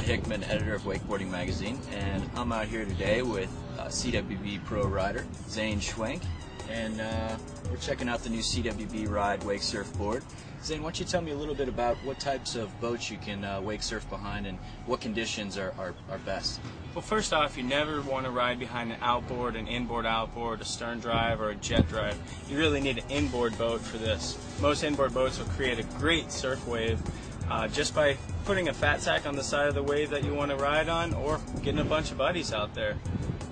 Matt Hickman, editor of Wakeboarding Magazine, and I'm out here today with CWB Pro rider Zane Schwenk, and we're checking out the new CWB Ride Wake Surf board. Zane, why don't you tell me a little bit about what types of boats you can wake surf behind and what conditions are best? Well, first off, you never want to ride behind an outboard, an inboard outboard, a stern drive, or a jet drive. You really need an inboard boat for this. Most inboard boats will create a great surf wave just by putting a fat sack on the side of the wave that you want to ride on, or getting a bunch of buddies out there.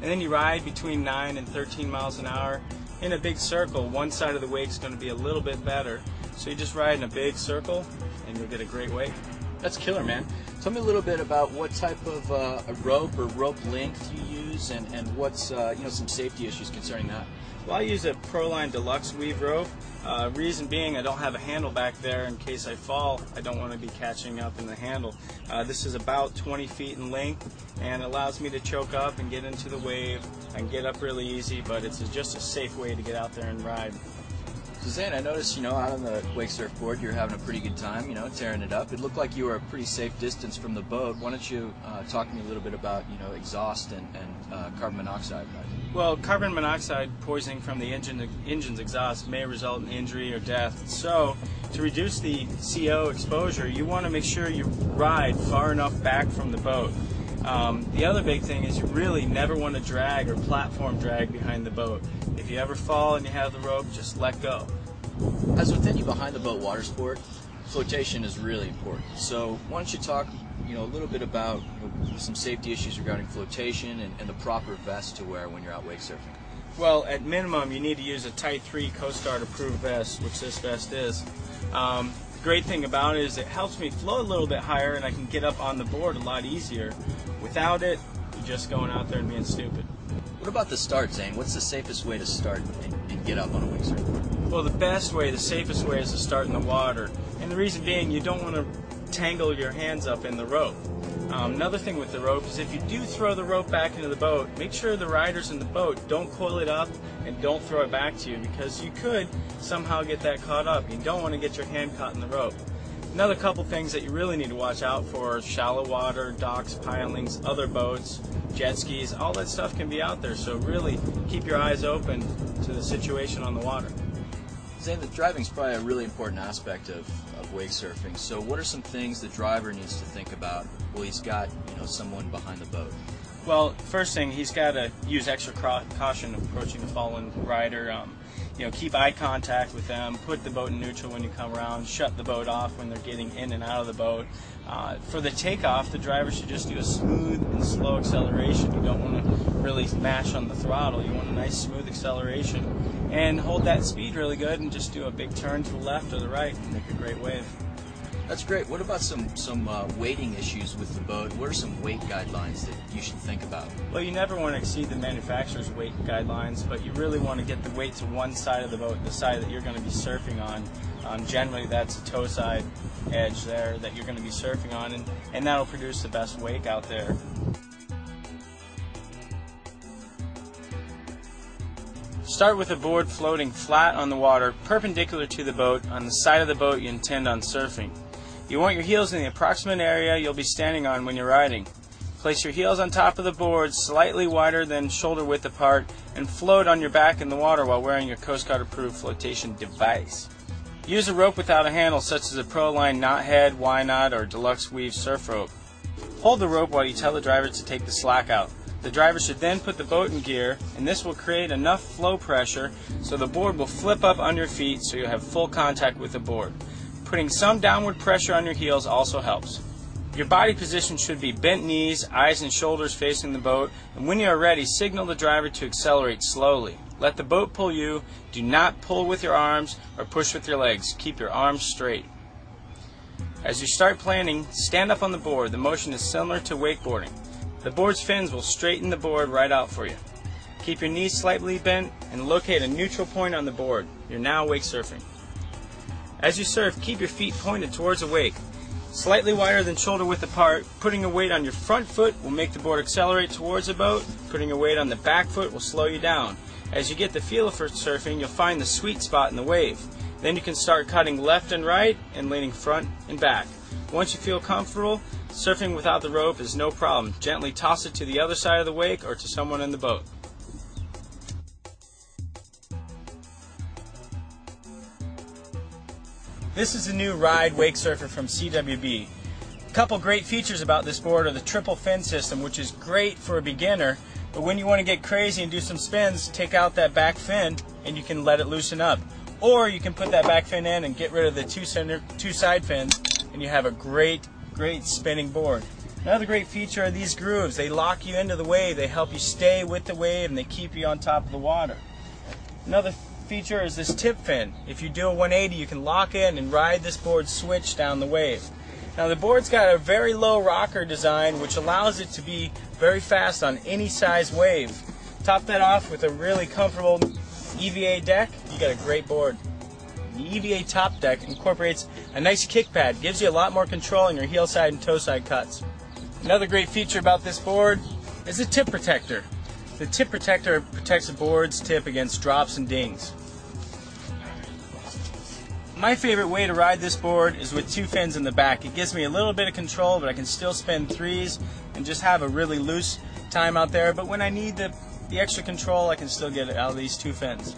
And then you ride between 9 and 13 miles an hour in a big circle. One side of the wake is going to be a little bit better, so you just ride in a big circle and you'll get a great wake. That's killer, man. Tell me a little bit about what type of a rope or rope length you use, and what's some safety issues concerning that. Well, I use a Proline Deluxe weave rope. Reason being, I don't have a handle back there in case I fall. I don't want to be catching up in the handle. This is about 20 feet in length and allows me to choke up and get into the wave. I can get up really easy, but it's just a safe way to get out there and ride. So Zane, I noticed, out on the wake surf board, you're having a pretty good time, tearing it up. It looked like you were a pretty safe distance from the boat. Why don't you talk to me a little bit about, exhaust and carbon monoxide? Well, carbon monoxide poisoning from the engine's exhaust may result in injury or death. So, to reduce the CO exposure, you want to make sure you ride far enough back from the boat. The other big thing is you really never want to drag or platform drag behind the boat. If you ever fall and you have the rope, just let go. As with any behind the boat water sport, flotation is really important. So why don't you talk a little bit about some safety issues regarding flotation and the proper vest to wear when you're out wake surfing? Well, at minimum, you need to use a Type 3 Coast Guard approved vest, which this vest is. The great thing about it is it helps me float a little bit higher and I can get up on the board a lot easier. Without it, you're just going out there and being stupid. What about the start, Zane? What's the safest way to start and get up on a wake surf board? Well, the safest way is to start in the water. And the reason being, you don't want to tangle your hands up in the rope. Another thing with the rope is if you do throw the rope back into the boat, make sure the riders in the boat don't coil it up and don't throw it back to you, because you could somehow get that caught up. You don't want to get your hand caught in the rope. Another couple things that you really need to watch out for are shallow water, docks, pilings, other boats, jet skis. All that stuff can be out there, so really keep your eyes open to the situation on the water. Zane, the driving is probably a really important aspect of wake surfing. So what are some things the driver needs to think about while he's got someone behind the boat? Well, first thing, he's got to use extra caution approaching the fallen rider. Keep eye contact with them, put the boat in neutral when you come around, shut the boat off when they're getting in and out of the boat. For the takeoff, the driver should just do a smooth and slow acceleration. You don't want to really mash on the throttle. You want a nice smooth acceleration. And hold that speed really good and just do a big turn to the left or the right and make a great wave. That's great. What about some weighting issues with the boat? What are some weight guidelines that you should think about? Well, you never want to exceed the manufacturer's weight guidelines, but you really want to get the weight to one side of the boat, the side that you're going to be surfing on. Generally, that's a toe side edge there that you're going to be surfing on, and that'll produce the best wake out there. Start with a board floating flat on the water, perpendicular to the boat, on the side of the boat you intend on surfing. You want your heels in the approximate area you'll be standing on when you're riding. Place your heels on top of the board, slightly wider than shoulder width apart, and float on your back in the water while wearing your Coast Guard approved flotation device. Use a rope without a handle, such as a Proline Knothead, Y-Knot, or Deluxe Weave surf rope. Hold the rope while you tell the driver to take the slack out. The driver should then put the boat in gear, and this will create enough flow pressure so the board will flip up on your feet so you'll have full contact with the board. Putting some downward pressure on your heels also helps. Your body position should be bent knees, eyes and shoulders facing the boat, and when you are ready, signal the driver to accelerate slowly. Let the boat pull you. Do not pull with your arms or push with your legs. Keep your arms straight. As you start planning, stand up on the board. The motion is similar to wakeboarding. The board's fins will straighten the board right out for you. Keep your knees slightly bent and locate a neutral point on the board. You're now wake surfing. As you surf, keep your feet pointed towards the wake. Slightly wider than shoulder width apart, putting a weight on your front foot will make the board accelerate towards the boat. Putting a weight on the back foot will slow you down. As you get the feel for surfing, you'll find the sweet spot in the wave. Then you can start cutting left and right and leaning front and back. Once you feel comfortable, Surfing without the rope is no problem. Gently toss it to the other side of the wake or to someone in the boat. This is the new Ride Wakesurfer from CWB. A couple great features about this board are the triple fin system, which is great for a beginner, but when you want to get crazy and do some spins, take out that back fin and you can let it loosen up. Or you can put that back fin in and get rid of the two side fins, and you have a great spinning board. Another great feature are these grooves. They lock you into the wave, they help you stay with the wave, and they keep you on top of the water. Another feature is this tip fin. If you do a 180, you can lock in and ride this board switch down the wave. Now the board's got a very low rocker design, which allows it to be very fast on any size wave. Top that off with a really comfortable EVA deck, you got a great board. The EVA top deck incorporates a nice kick pad, gives you a lot more control on your heel side and toe side cuts. Another great feature about this board is the tip protector. The tip protector protects the board's tip against drops and dings. My favorite way to ride this board is with two fins in the back. It gives me a little bit of control, but I can still spin threes and just have a really loose time out there. But when I need the extra control, I can still get it out of these two fins.